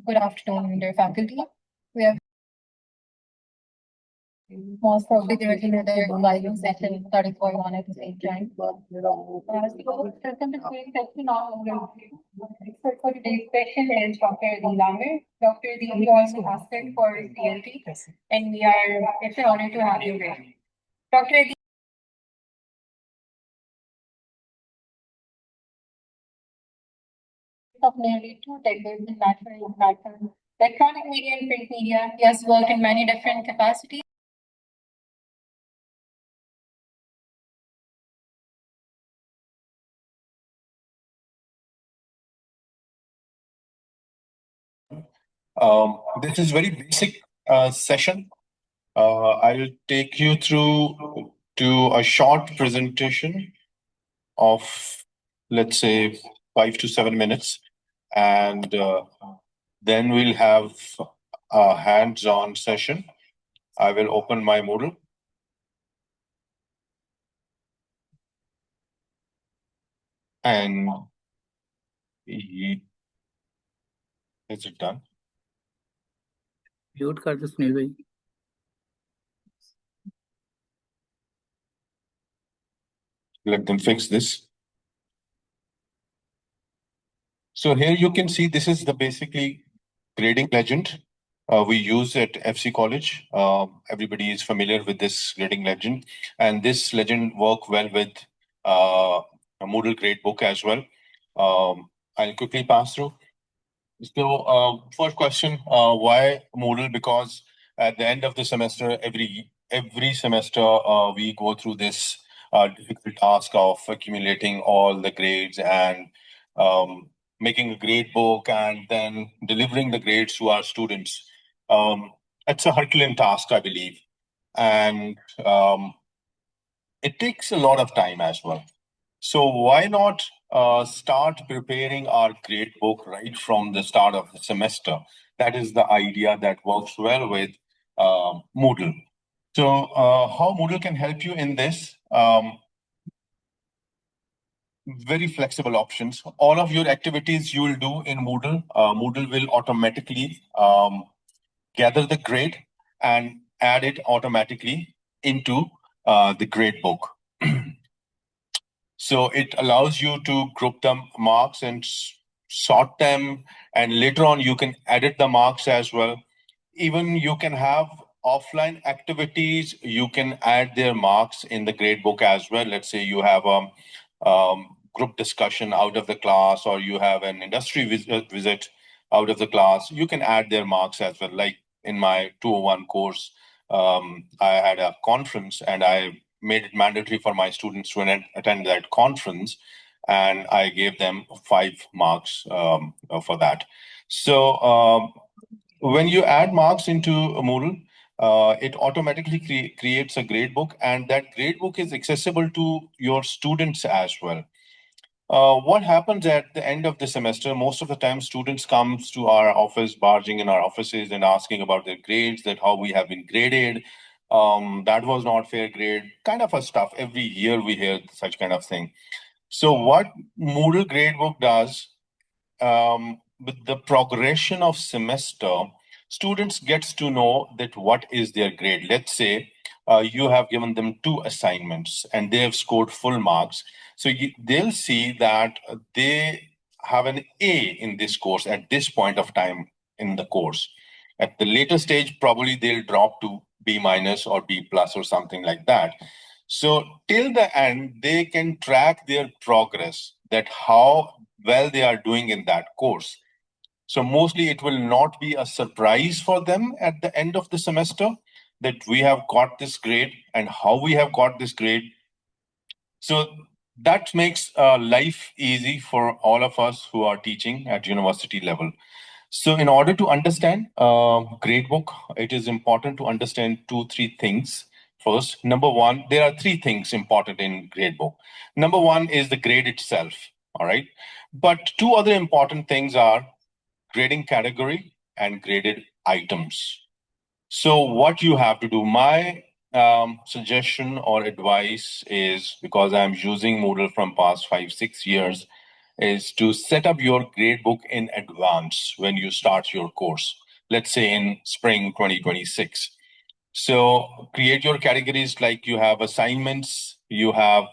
Good afternoon, dear faculty. We have most probably directly another guidance session that is going on at the same time. So, system is doing section now. Expert for today's session is Dr. Adi Langer. Dr. Adi, you also asked it for CLT, and it's an honor to have you here. Dr. Adi, of nearly 2 decades in natural electronic media and print media. He has worked in many different capacities. This is very basic session. I'll take you through to a short presentation of, let's say, 5 to 7 minutes, and then we'll have a hands-on session. I will open my Moodle. And is it done? Mute कर दो सुनील भाई. Let them fix this. So here you can see this is the basically grading legend we use at FC College. Everybody is familiar with this grading legend, and this legend work well with a Moodle Gradebook as well. I'll quickly pass through. So first question, why Moodle? Because at the end of the semester, every semester we go through this difficult task of accumulating all the grades and making a grade book and then delivering the grades to our students. It's a Herculean task, I believe. And it takes a lot of time as well. So why not start preparing our grade book right from the start of the semester? That is the idea that works well with Moodle. So how Moodle can help you in this? Very flexible options. All of your activities you will do in Moodle, Moodle will automatically gather the grade and add it automatically into the grade book. So it allows you to group the marks and sort them, and later on you can edit the marks as well. Even you can have offline activities, you can add their marks in the grade book as well. Let's say you have a group discussion out of the class, or you have an industry visit out of the class, you can add their marks as well. Like in my 201 course, I had a conference and I made it mandatory for my students to attend that conference, and I gave them 5 marks for that. So when you add marks into Moodle, it automatically creates a gradebook, and that gradebook is accessible to your students as well. What happens at the end of the semester, most of the time students comes to our office, barging in our offices and asking about their grades, that how we have been graded. That was not fair grade, kind of a stuff. Every year we hear such kind of thing. So what Moodle Gradebook does, with the progression of semester, students gets to know that what is their grade. Let's say you have given them 2 assignments and they have scored full marks. So they'll see that they have an A in this course at this point of time in the course. At the later stage, probably they'll drop to B minus or B plus or something like that. So till the end, they can track their progress, that how well they are doing in that course. So mostly it will not be a surprise for them at the end of the semester that we have got this grade and how we have got this grade. So that makes life easy for all of us who are teaching at university level. So in order to understand gradebook, it is important to understand 2-3 things. First, number one, there are 3 things important in gradebook. Number one is the grade itself, all right? But 2 other important things are grading category and graded items. So what you have to do, my suggestion or advice is, because I'm using Moodle from past 5-6 years, is to set up your gradebook in advance when you start your course, let's say in spring 2026. So create your categories like you have assignments, you have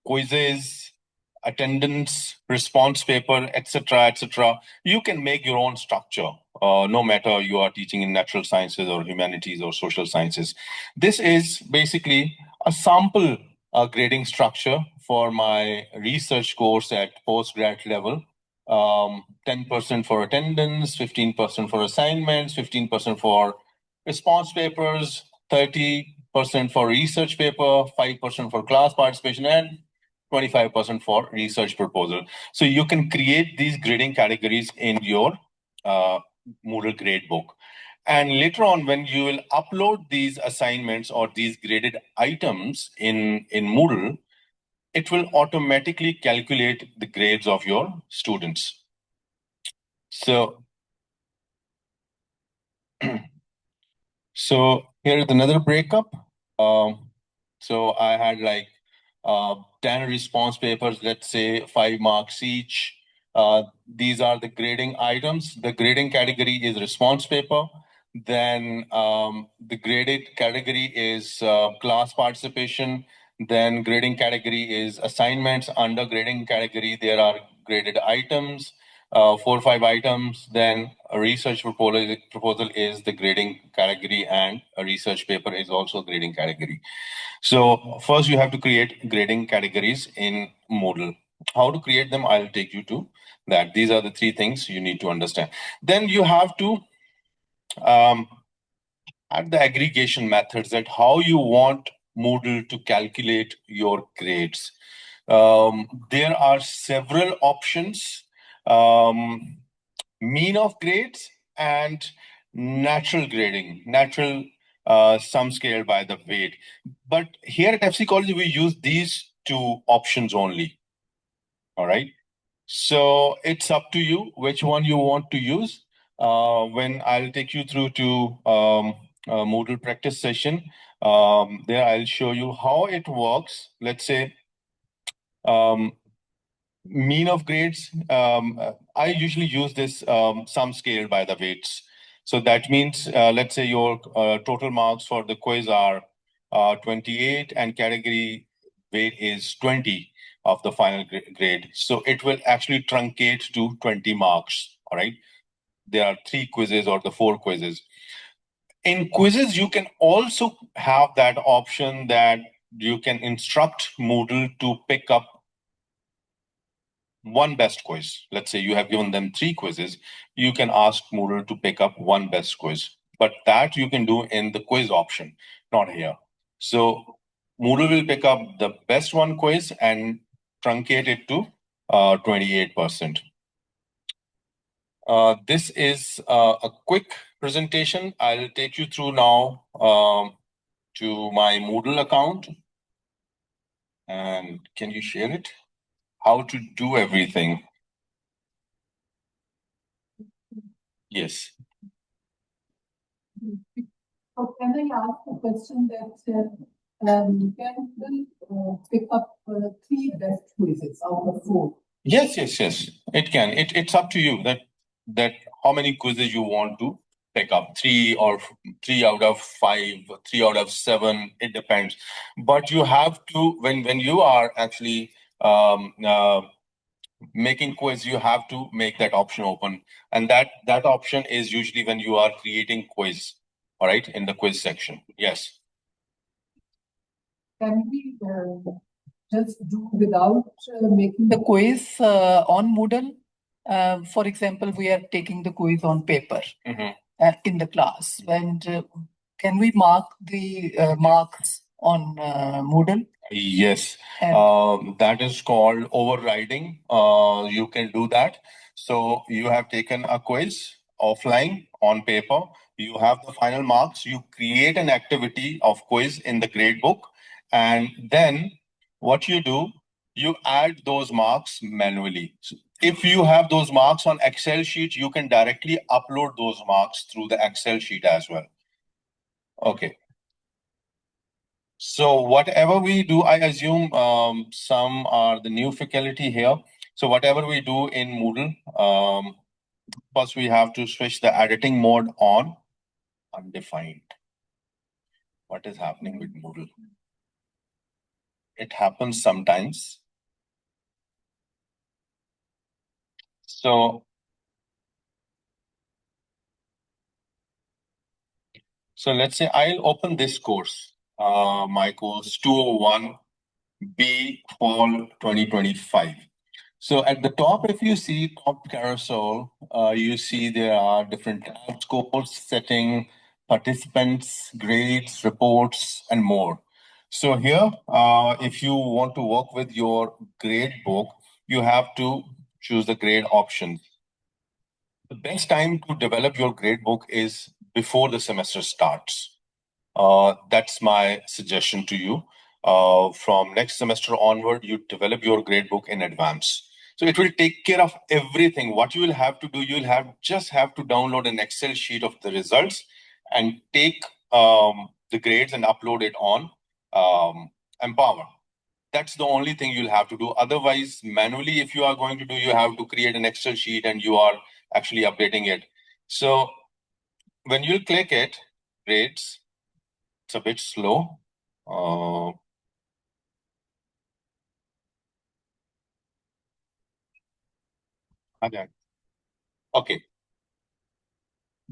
quizzes, attendance, response paper, etc., etc. You can make your own structure, no matter you are teaching in natural sciences or humanities or social sciences. This is basically a sample grading structure for my research course at postgrad level. 10% for attendance, 15% for assignments, 15% for response papers, 30% for research paper, 5% for class participation, and 25% for research proposal. So you can create these grading categories in your Moodle Gradebook. And later on, when you will upload these assignments or these graded items in Moodle, it will automatically calculate the grades of your students. So, so here is another breakup. So I had like 10 response papers, let's say 5 marks each. These are the grading items. The grading category is response paper. Then the graded category is class participation. Then grading category is assignments. Under grading category, there are graded items, 4 or 5 items. Then a research proposal is the grading category, and a research paper is also grading category. So first you have to create grading categories in Moodle. How to create them, I'll take you to that. These are the 3 things you need to understand. Then you have to add the aggregation methods, that how you want Moodle to calculate your grades. There are several options. Mean of grades and natural grading, natural sum scale by the weight. But here at FC College, we use these 2 options only. All right. So it's up to you which one you want to use. When I'll take you through to a Moodle practice session, there I'll show you how it works. Let's say mean of grades. I usually use this sum scale by the weights. So that means, let's say your total marks for the quiz are 28 and category weight is 20 of the final grade. So it will actually truncate to 20 marks. All right. There are 3 quizzes or the 4 quizzes. In quizzes, you can also have that option that you can instruct Moodle to pick up one best quiz. Let's say you have given them 3 quizzes. You can ask Moodle to pick up one best quiz, but that you can do in the quiz option, not here. So Moodle will pick up the best one quiz and truncate it to 28%. This is a quick presentation. I'll take you through now to my Moodle account. And can you share it? How to do everything. Yes. So can I ask a question that can we pick up 3 best quizzes out of 4? Yes. It can. It's up to you that how many quizzes you want to pick up. 3 or 3 out of 5, 3 out of 7. It depends. But you have to, when you are actually making quiz, you have to make that option open, and that option is usually when you are creating quiz. All right, in the quiz section. Yes. Can we just do without making the quiz on Moodle? For example, we are taking the quiz on paper in the class. And can we mark the marks on Moodle? Yes. That is called overriding. You can do that. So you have taken a quiz offline on paper. You have the final marks. You create an activity of quiz in the gradebook. And then what you do, you add those marks manually. So if you have those marks on Excel sheet, you can directly upload those marks through the Excel sheet as well. Okay. So whatever we do, I assume some are the new faculty here. So whatever we do in Moodle, first we have to switch the editing mode on, undefined. What is happening with Moodle? It happens sometimes. So let's say I'll open this course, my course 201 B Fall 2025. So at the top, if you see top carousel, you see there are different tabs, course setting, participants, grades, reports, and more. So here, if you want to work with your grade book, you have to choose the grade option. The best time to develop your grade book is before the semester starts. That's my suggestion to you. From next semester onward, you develop your gradebook in advance. So it will take care of everything. What you will have to do, just have to download an Excel sheet of the results and take the grades and upload it on Empower. That's the only thing you'll have to do. Otherwise, manually, if you are going to do, you have to create an Excel sheet and you are actually updating it. So when you click it, grades, it's a bit slow. Okay.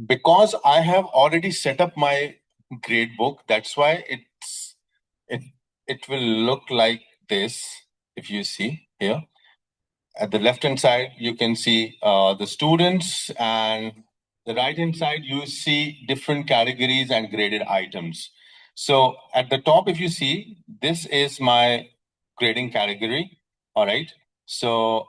Because I have already set up my grade book, that's why it will look like this. If you see here at the left hand side, you can see the students, and the right hand side you see different categories and graded items. So at the top, if you see, this is my grading category. All right. So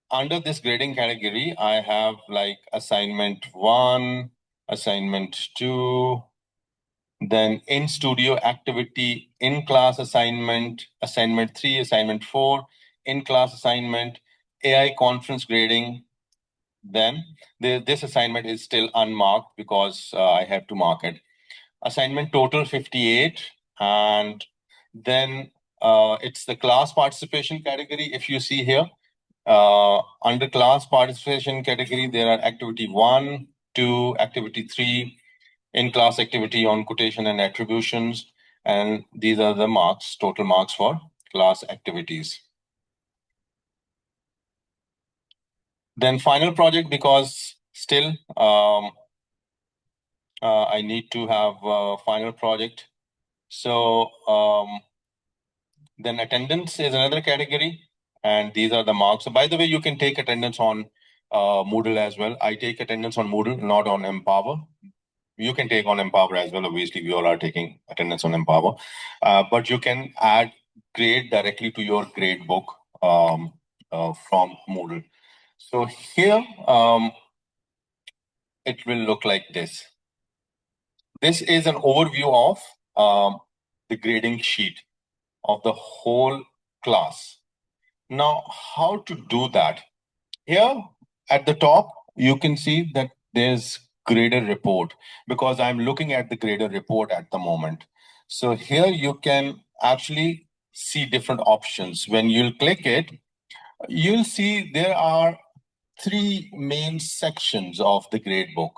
under this grading category, I have like assignment 1, assignment 2, then in studio activity, in class assignment, assignment 3, assignment 4, in class assignment, AI conference grading. Then this assignment is still unmarked because I have to mark it. Assignment total 58, and then it's the class participation category. If you see here, under class participation category, there are activity 1, 2, activity 3, in-class activity on quotation and attributions, and these are the marks, total marks for class activities. Then final project, because still I need to have a final project. So then attendance is another category, and these are the marks. So by the way, you can take attendance on Moodle as well. I take attendance on Moodle, not on Empower. You can take on Empower as well. Obviously, we all are taking attendance on Empower, but you can add grade directly to your grade book from Moodle. So here, it will look like this. This is an overview of the grading sheet of the whole class. Now, how to do that? Here at the top, you can see that there's grader report, because I'm looking at the grader report at the moment. So here you can actually see different options. When you'll click it, you'll see there are 3 main sections of the gradebook.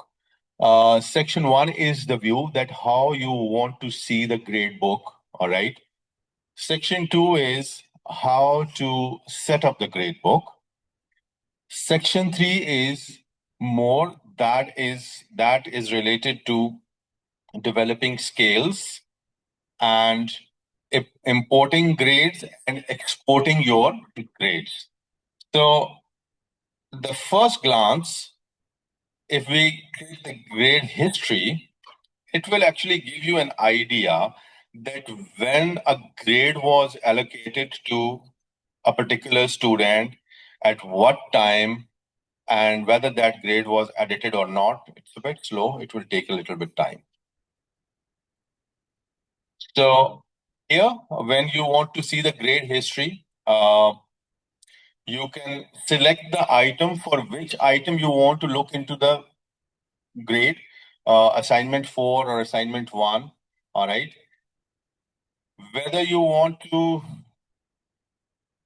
Section 1 is the view, that how you want to see the gradebook. All right. Section 2 is how to set up the gradebook. Section 3 is more, that is related to developing scales and importing grades and exporting your grades. So the first glance, if we click the grade history, it will actually give you an idea that when a grade was allocated to a particular student, at what time, and whether that grade was edited or not. It's a bit slow. It will take a little bit time. So here, when you want to see the grade history, you can select the item for which item you want to look into the grade, assignment 4 or assignment 1. All right. Whether you want to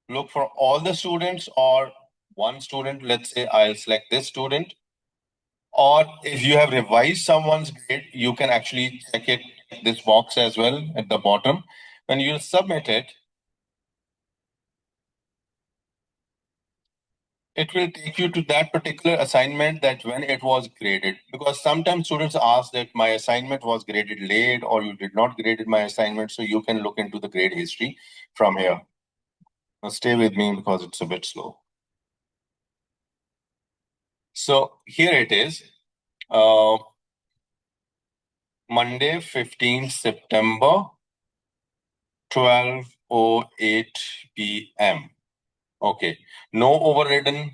look for all the students or one student, let's say I'll select this student, or if you have revised someone's grade, you can actually check it, this box as well at the bottom. When you submit it, it will take you to that particular assignment that when it was graded. Because sometimes students ask that my assignment was graded late or you did not graded my assignment, so you can look into the grade history from here. Now stay with me because it's a bit slow. So here it is. Monday, 15th September, 12:08 p.m. Okay, no overridden.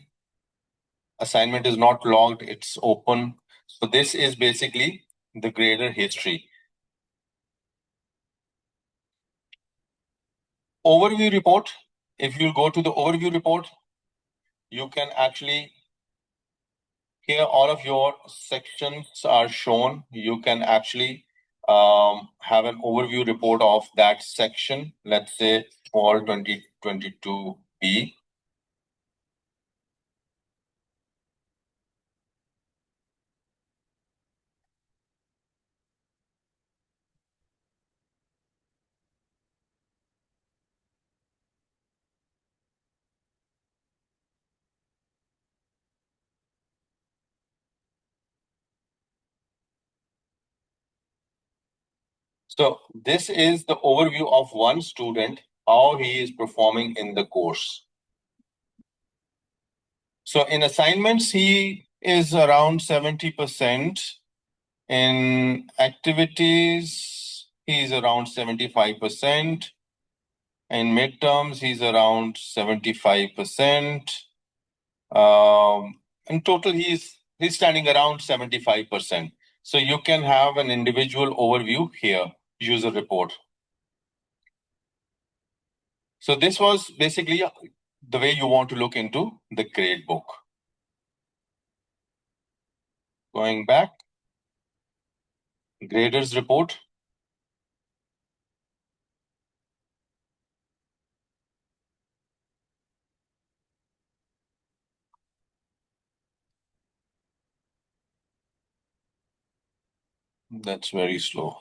Assignment is not logged, it's open. So this is basically the grader history. Overview report. If you go to the overview report, you can actually, here all of your sections are shown. You can actually have an overview report of that section. Let's say fall 2022B. So this is the overview of one student, how he is performing in the course. So in assignments, he is around 70%. In activities, he's around 75%. In midterms, he's around 75%. In total, he's standing around 75%. So you can have an individual overview here, user report. So this was basically the way you want to look into the gradebook. Going back, graders report. That's very slow.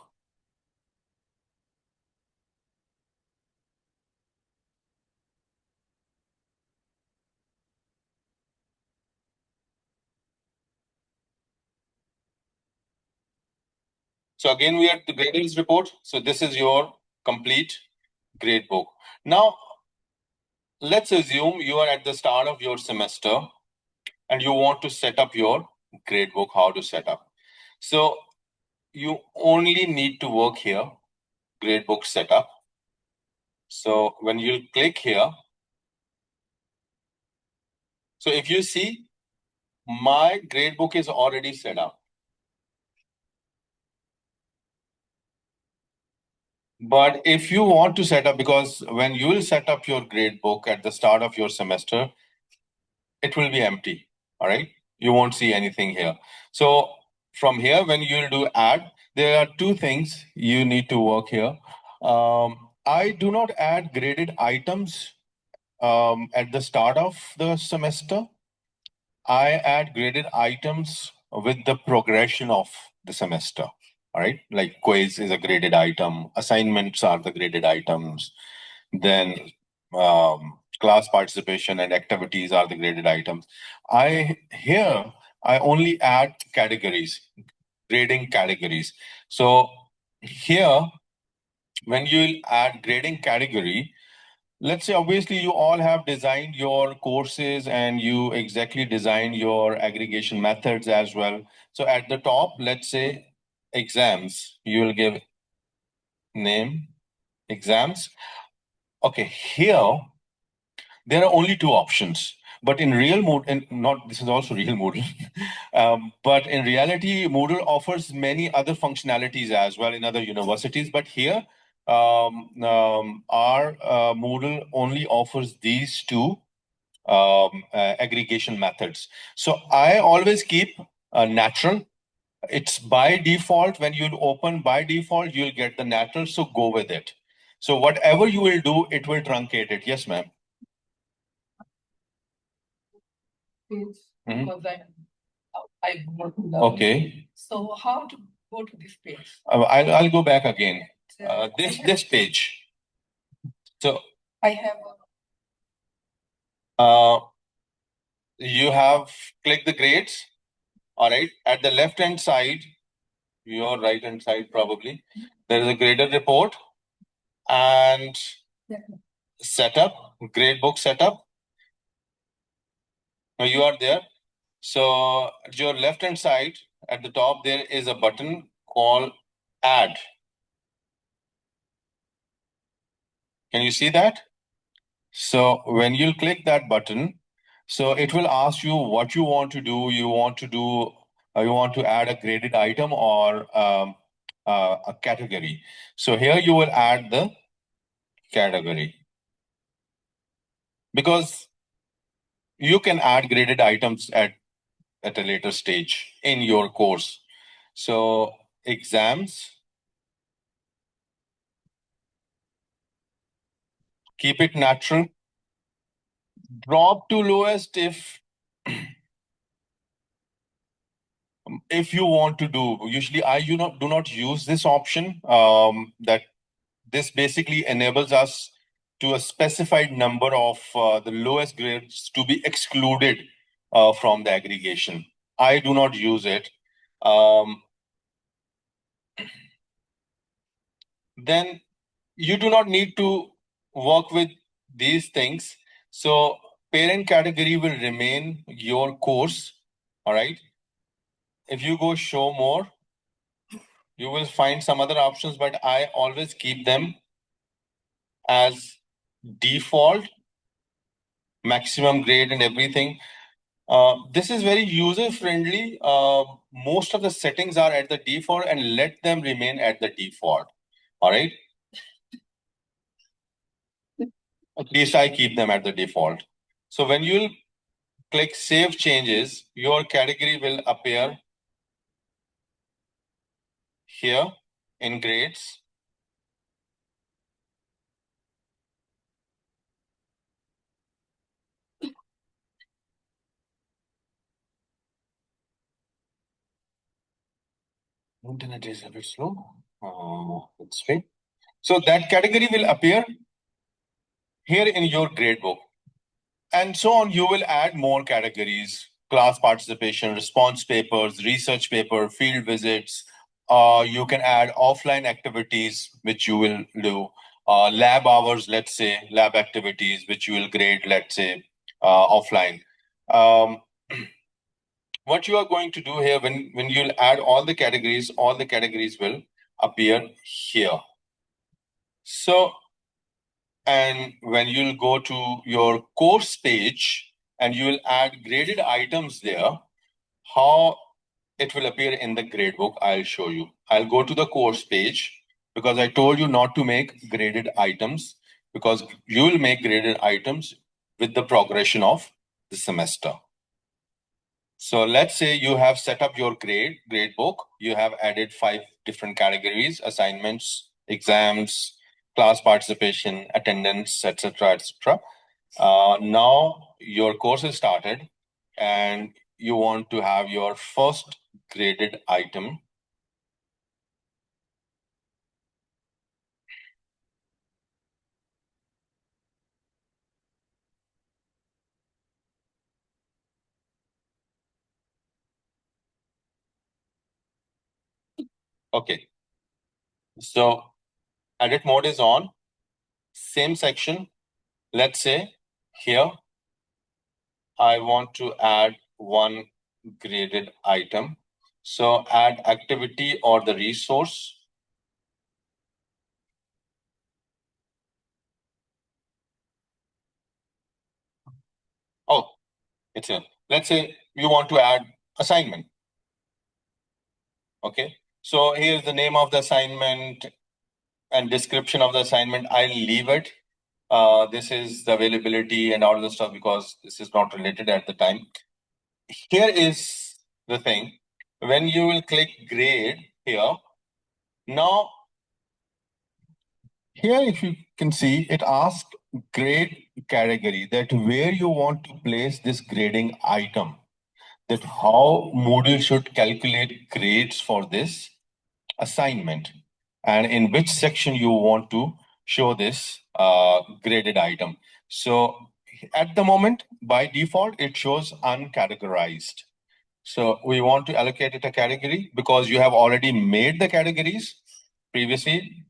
So again, we are at the graders report. So this is your complete gradebook. Now, let's assume you are at the start of your semester and you want to set up your gradebook, how to set up. So you only need to work here, gradebook setup. So when you click here, so if you see, my gradebook is already set up. But if you want to set up, because when you will set up your gradebook at the start of your semester, it will be empty. All right. You won't see anything here. So from here, when you'll do add, there are two things you need to work here. I do not add graded items at the start of the semester. I add graded items with the progression of the semester. All right. Like quiz is a graded item. Assignments are the graded items. Then class participation and activities are the graded items. I only add categories, grading categories. So here, when you add grading category, let's say obviously you all have designed your courses and you exactly design your aggregation methods as well. So at the top, let's say exams, you will give name exams. Okay, here there are only two options. But in real Moodle, and not this is also real Moodle, but in reality, Moodle offers many other functionalities as well in other universities. But here, our Moodle only offers these two aggregation methods. So I always keep natural. It's by default, when you open by default, you'll get the natural, so go with it. So whatever you will do, it will truncate it. Yes, ma'am. Page, Mhm. because I go to the. Okay. So how to go to this page? I'll go back again. This page. So I have. You have clicked the grades. All right. At the left hand side, your right hand side probably, there is a graded report and setup, gradebook setup. Now you are there. So at your left hand side, at the top, there is a button called Add. Can you see that? So when you click that button, so it will ask you what you want to do. You want to add a graded item or a category. So here you will add the category, because you can add graded items at a later stage in your course. So exams, keep it natural, drop to lowest if you want to do. Usually I do not use this option. That this basically enables us to a specified number of the lowest grades to be excluded from the aggregation. I do not use it. Then you do not need to work with these things. So parent category will remain your course. All right. If you go show more, you will find some other options, but I always keep them as default, maximum grade and everything. This is very user friendly. Most of the settings are at the default, and let them remain at the default. All right. At least I keep them at the default. So when you click save changes, your category will appear here in grades. Internet is a bit slow. Let's wait. So that category will appear here in your gradebook. And so on, you will add more categories: class participation, response papers, research paper, field visits. You can add offline activities, which you will do. Lab hours, let's say, lab activities, which you will grade, let's say, offline. What you are going to do here, when you'll add all the categories will appear here. So, and when you'll go to your course page and you will add graded items there, how it will appear in the gradebook, I'll show you. I'll go to the course page, because I told you not to make graded items, because you will make graded items with the progression of the semester. So let's say you have set up your gradebook. You have added 5 different categories: assignments, exams, class participation, attendance, etc., etc. Now your course is started, and you want to have your first graded item. Okay. So edit mode is on. Same section. Let's say here I want to add one graded item. So add activity or the resource. Oh, it's a, let's say you want to add assignment. Okay. So here's the name of the assignment and description of the assignment. I'll leave it. This is the availability and all the stuff, because this is not related at the time. Here is the thing. When you will click grade here, now Here, if you can see, it asks grade category, that where you want to place this grading item, that how Moodle should calculate grades for this assignment, and in which section you want to show this graded item. So at the moment, by default, it shows uncategorized. So we want to allocate it a category because you have already made the categories previously.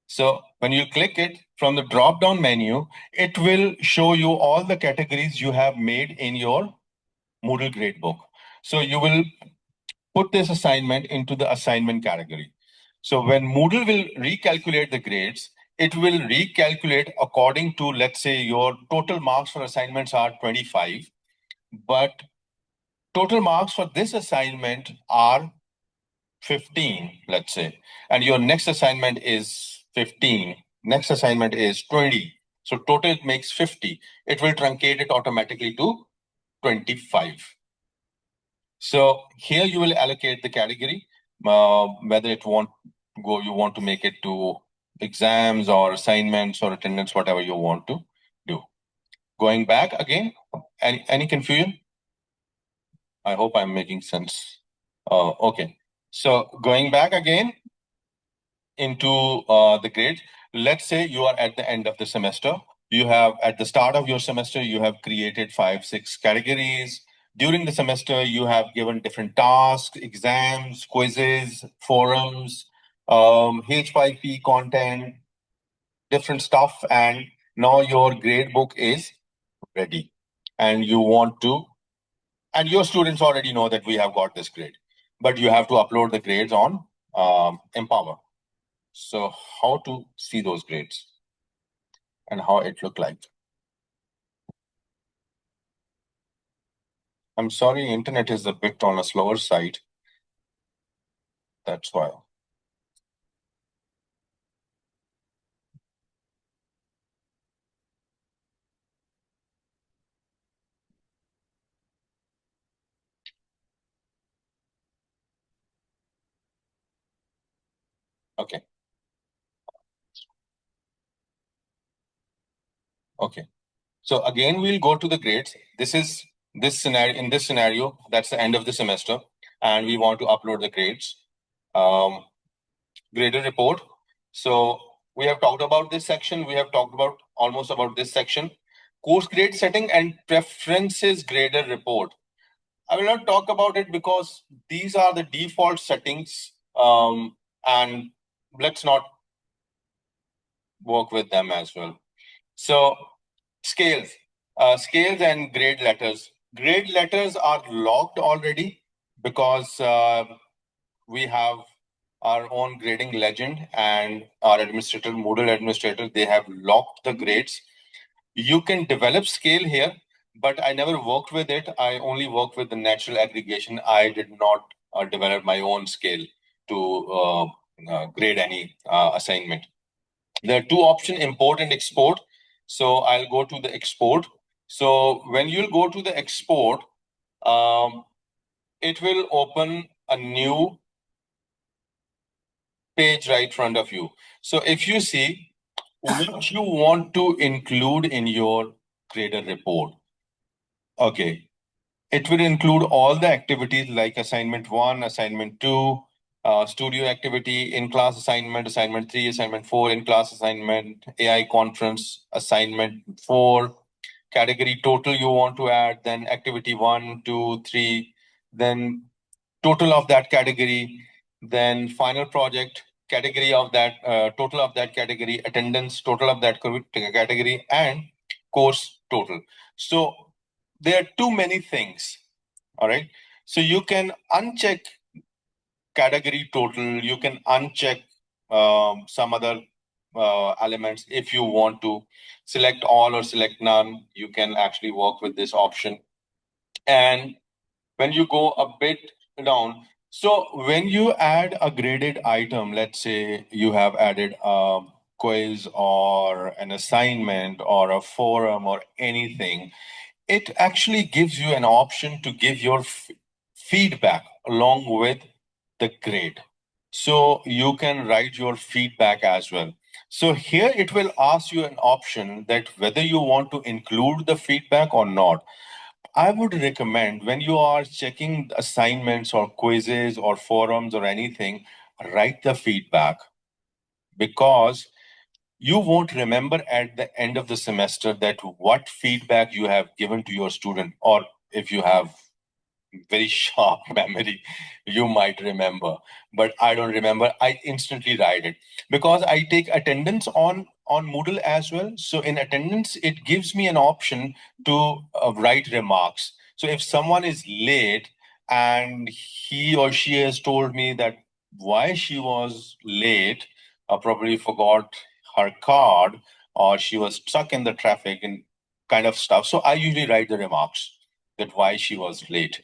So when you click it from the drop down menu, it will show you all the categories you have made in your Moodle Gradebook. So you will put this assignment into the assignment category. So when Moodle will recalculate the grades, it will recalculate according to, let's say, your total marks for assignments are 25, but total marks for this assignment are 15, let's say, and your next assignment is 15, next assignment is 20. So total it makes 50. It will truncate it automatically to 25. So here you will allocate the category, whether you want to make it to exams or assignments or attendance, whatever you want to do. Going back again, any confusion? I hope I'm making sense. Okay. So going back again into the grades, let's say you are at the end of the semester. You have, at the start of your semester, you have created 5-6 categories. During the semester, you have given different tasks, exams, quizzes, forums, H5P content, different stuff. And now your grade book is ready. And you want to, and your students already know that we have got this grade, but you have to upload the grades on Empower. So how to see those grades and how it look like? I'm sorry, internet is a bit on a slower side. That's why. Okay. Okay. So again, we'll go to the grades. This scenario, in this scenario, that's the end of the semester, and we want to upload the grades. Graded report. So we have talked about this section. We have talked about almost about this section. Course grade setting and preferences graded report. I will not talk about it because these are the default settings, and let's not work with them as well. So scales, scales and grade letters. Grade letters are locked already because we have our own grading legend and our administrator, Moodle administrator, they have locked the grades. You can develop scale here, but I never worked with it. I only worked with the natural aggregation. I did not develop my own scale to grade any assignment. There are two options, import and export. So I'll go to the export. So when you'll go to the export, it will open a new page right in front of you. So if you see what you want to include in your grader report, okay, it will include all the activities like assignment 1, assignment 2, studio activity, in-class assignment, assignment 3, assignment 4, in-class assignment, AI conference, assignment 4, category total you want to add, then activity 1, 2, 3, then total of that category, then final project, category of that, total of that category, attendance, total of that category, and course total. So there are too many things. All right. So you can uncheck category total. You can uncheck some other elements if you want to select all or select none. You can actually work with this option. And when you go a bit down, so when you add a graded item, let's say you have added a quiz or an assignment or a forum or anything, it actually gives you an option to give your feedback along with the grade. So you can write your feedback as well. So here it will ask you an option that whether you want to include the feedback or not. I would recommend when you are checking assignments or quizzes or forums or anything, write the feedback, because you won't remember at the end of the semester that what feedback you have given to your student, or if you have very sharp memory, you might remember, but I don't remember. I instantly write it because I take attendance on Moodle as well. So in attendance, it gives me an option to write remarks. So if someone is late and he or she has told me that why she was late, probably forgot her card, or she was stuck in the traffic and kind of stuff. So I usually write the remarks that why she was late.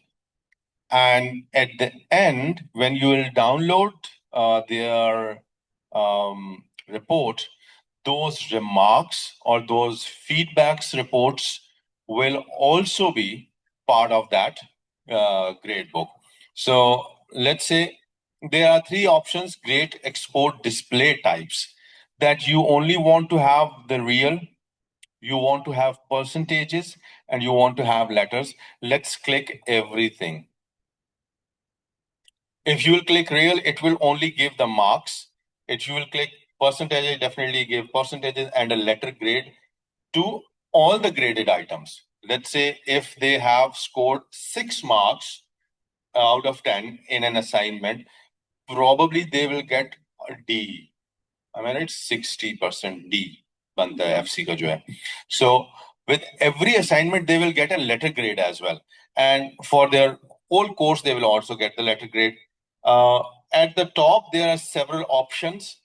And at the end, when you will download their report, those remarks or those feedbacks reports will also be part of that gradebook. So let's say there are three options: grade, export, display types. That you only want to have the real, you want to have percentages, and you want to have letters. Let's click everything. If you will click real, it will only give the marks. If you will click percentages, definitely give percentages and a letter grade to all the graded items. Let's say if they have scored 6 marks out of 10 in an assignment, probably they will get a D. I mean, it's 60% D. बनता है FC का जो है. So with every assignment, they will get a letter grade as well. And for their whole course, they will also get the letter grade. At the top, there are several options.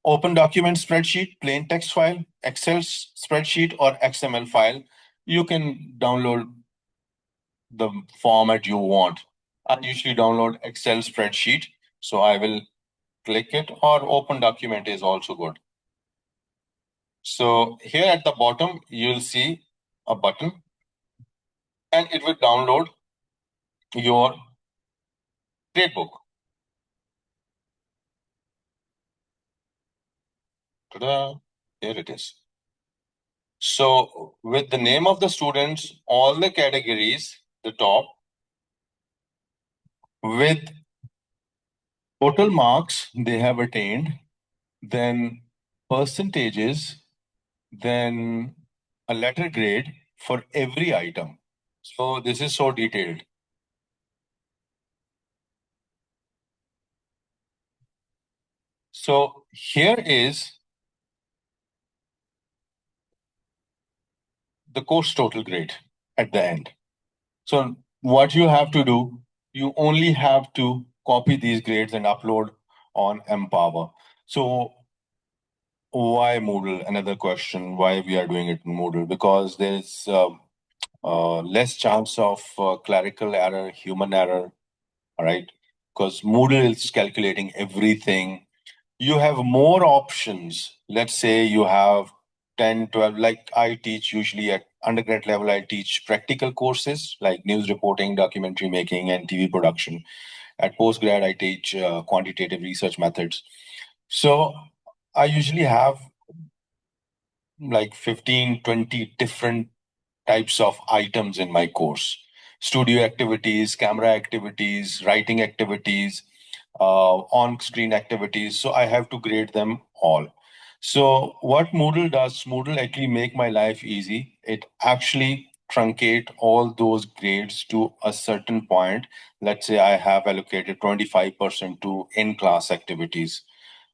Open document spreadsheet, plain text file, Excel spreadsheet, or XML file. You can download the format you want. I usually download Excel spreadsheet, so I will click it, or open document is also good. So here at the bottom, you'll see a button and it will download your gradebook. Ta-da! Here it is. So with the name of the students, all the categories, the top, with total marks they have attained, then percentages, then a letter grade for every item. So this is so detailed. So here is the course total grade at the end. So what you have to do, you only have to copy these grades and upload on Empower. So why Moodle? Another question, why we are doing it in Moodle? Because there's less chance of clerical error, human error, all right? Because Moodle is calculating everything. You have more options. Let's say you have 10, 12, like I teach usually at undergrad level, I teach practical courses like news reporting, documentary making, and TV production. At postgrad, I teach quantitative research methods. So I usually have like 15, 20 different types of items in my course: studio activities, camera activities, writing activities, on-screen activities. So I have to grade them all. So what Moodle does, Moodle actually make my life easy. It actually truncate all those grades to a certain point. Let's say I have allocated 25% to in-class activities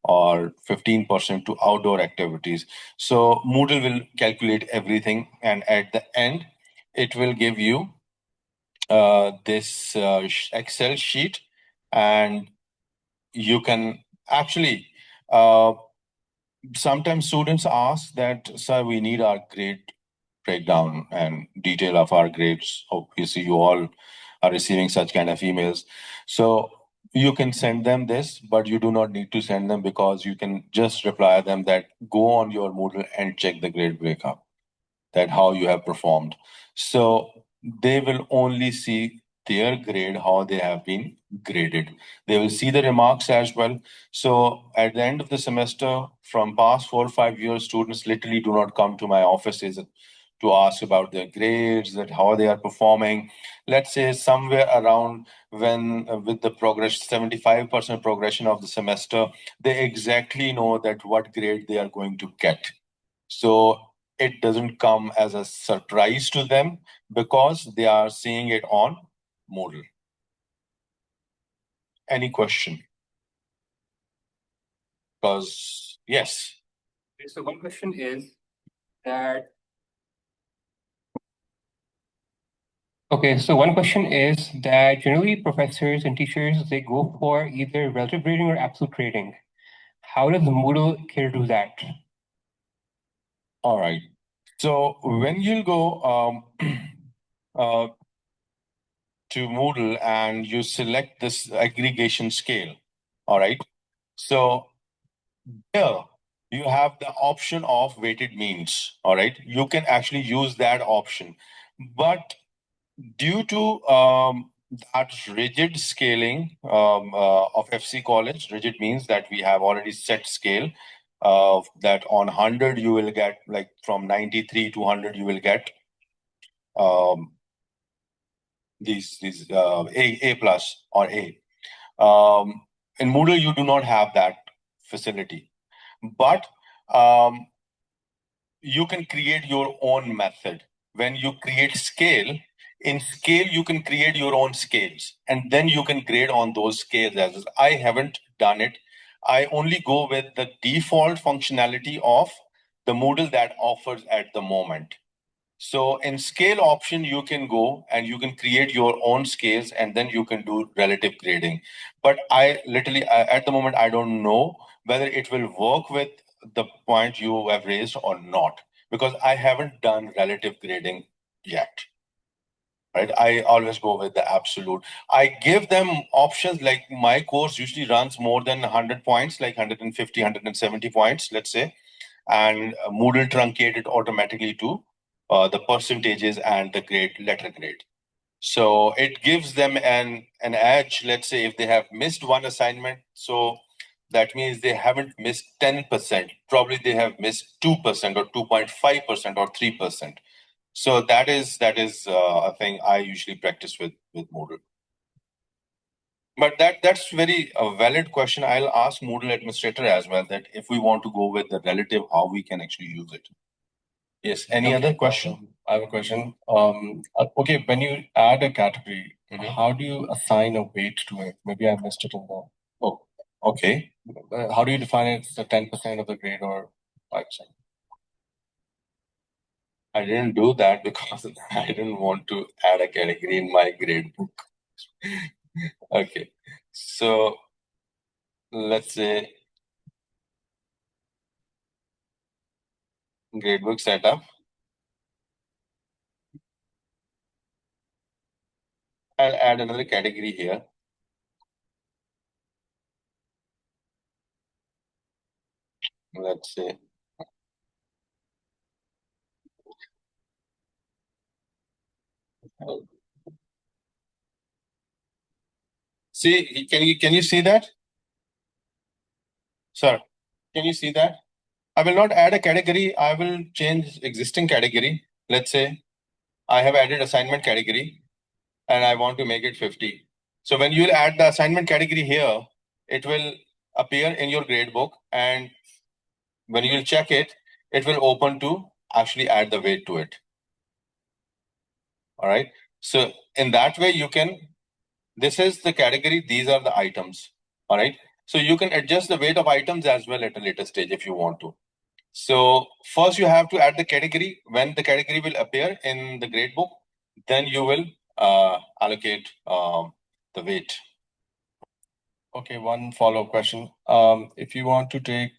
or 15% to outdoor activities. So Moodle will calculate everything, and at the end, it will give you this Excel sheet, and you can actually sometimes students ask that, sir, we need our grade breakdown and detail of our grades. Obviously, you all are receiving such kind of emails. So you can send them this, but you do not need to send them, because you can just reply them that go on your Moodle and check the grade breakup, that how you have performed. So they will only see their grade, how they have been graded. They will see the remarks as well. So at the end of the semester, from past 4 or 5 years, students literally do not come to my offices to ask about their grades, that how they are performing. Let's say somewhere around when with the progress, 75% progression of the semester, they exactly know that what grade they are going to get. So it doesn't come as a surprise to them because they are seeing it on Moodle. Any question? Because yes. So one question is that generally professors and teachers, they go for either relative grading or absolute grading. How does Moodle care to do that? All right. So when you'll go to Moodle and you select this aggregation scale, all right. So here you have the option of weighted means, all right. You can actually use that option, but due to that rigid scaling of FC College, rigid means that we have already set scale that on 100 you will get, like from 93 to 100 you will get these A plus or A. In Moodle you do not have that facility, but you can create your own method. When you create scale, in scale you can create your own scales and then you can grade on those scales as well. I haven't done it. I only go with the default functionality of the Moodle that offers at the moment. So in scale option, you can go and you can create your own scales and then you can do relative grading. But I literally, at the moment, I don't know whether it will work with the point you have raised or not, because I haven't done relative grading yet. Right? I always go with the absolute. I give them options, like my course usually runs more than 100 points, like 150, 170 points, let's say, and Moodle truncated automatically to the percentages and the grade, letter grade. So it gives them an edge. Let's say if they have missed one assignment, so that means they haven't missed 10%. Probably they have missed 2% or 2.5% or 3%. So that is a thing I usually practice with Moodle. But that's very valid question. I'll ask Moodle administrator as well, that if we want to go with the relative, how we can actually use it. Yes. Any other question? I have a question. Okay, when you add a category, how do you assign a weight to it? Maybe I missed it in the. Oh, okay. How do you define it? It's the 10% of the grade or 5%? I didn't do that because I didn't want to add a category in my grade book. Okay. So let's say gradebook setup. I'll add another category here. Let's say see, can you see that? Sir, can you see that? I will not add a category. I will change existing category. Let's say I have added assignment category and I want to make it 50. So when you will add the assignment category here, it will appear in your grade book, and when you will check it, it will open to actually add the weight to it. All right. So in that way, you can, this is the category, these are the items. All right. So you can adjust the weight of items as well at a later stage if you want to. So first you have to add the category. When the category will appear in the grade book, then you will allocate the weight. Okay, one follow-up question. If you want to take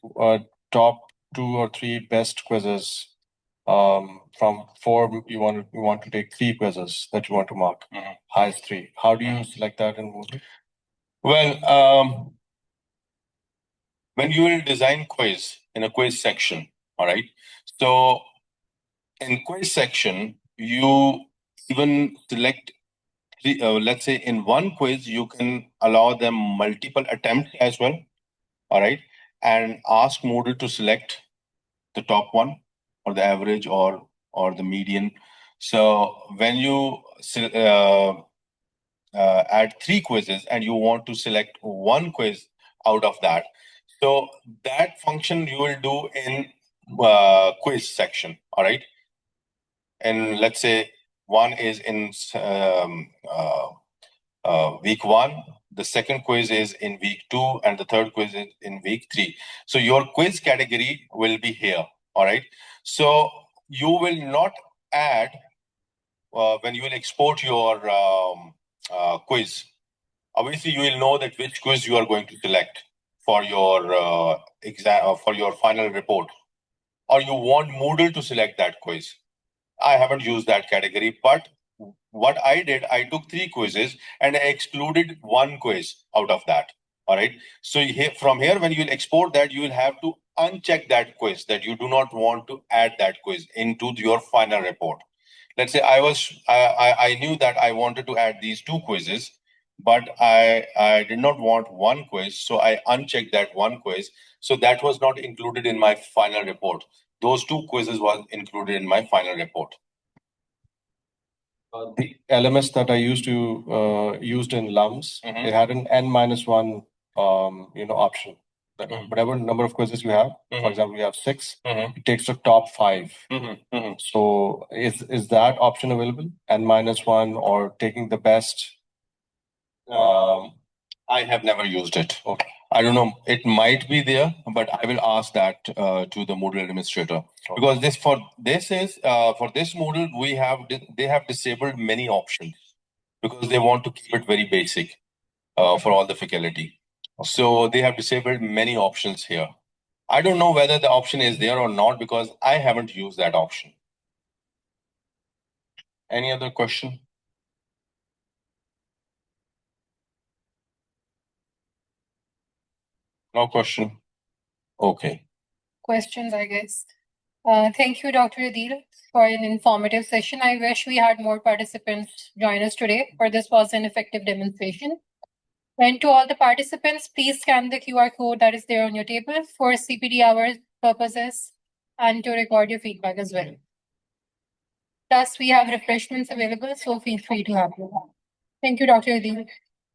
top 2 or 3 best quizzes, from 4, you want to take 3 quizzes that you want to mark, highest 3. How do you select that in Moodle? Well, when you will design quiz in a quiz section, all right. So in quiz section, you even select let's say in one quiz, you can allow them multiple attempts as well. All right. And ask Moodle to select the top one or the average or the median. So when you add 3 quizzes and you want to select one quiz out of that, so that function you will do in quiz section. All right. And let's say one is in week 1, the second quiz is in week 2, and the third quiz is in week 3. So your quiz category will be here. All right. So you will not add when you will export your quiz. Obviously, you will know that which quiz you are going to select for your exam for your final report, or you want Moodle to select that quiz. I haven't used that category, but what I did, I took 3 quizzes and I excluded 1 quiz out of that. All right. So from here, when you will export that, you will have to uncheck that quiz, that you do not want to add that quiz into your final report. Let's say I knew that I wanted to add these 2 quizzes, but I did not want 1 quiz, so I unchecked that 1 quiz. So that was not included in my final report. Those 2 quizzes was included in my final report. The LMS that I used in LUMS, it had an n-1 option. That whatever number of quizzes you have, for example, we have 6, it takes the top 5. So is that option available? N-1 or taking the best? I have never used it. Okay. I don't know. It might be there, but I will ask that to the Moodle administrator, because for this Moodle they have disabled many options because they want to keep it very basic for all the faculty. So they have disabled many options here. I don't know whether the option is there or not because I haven't used that option. Any other question? No question. Okay. Questions, I guess. Thank you, Dr. Adil, for an informative session. I wish we had more participants join us today, for this was an effective demonstration. And to all the participants, please scan the QR code that is there on your table for CPD hours purposes and to record your feedback as well. Plus, we have refreshments available, so feel free to have them. Thank you, Dr. Adil.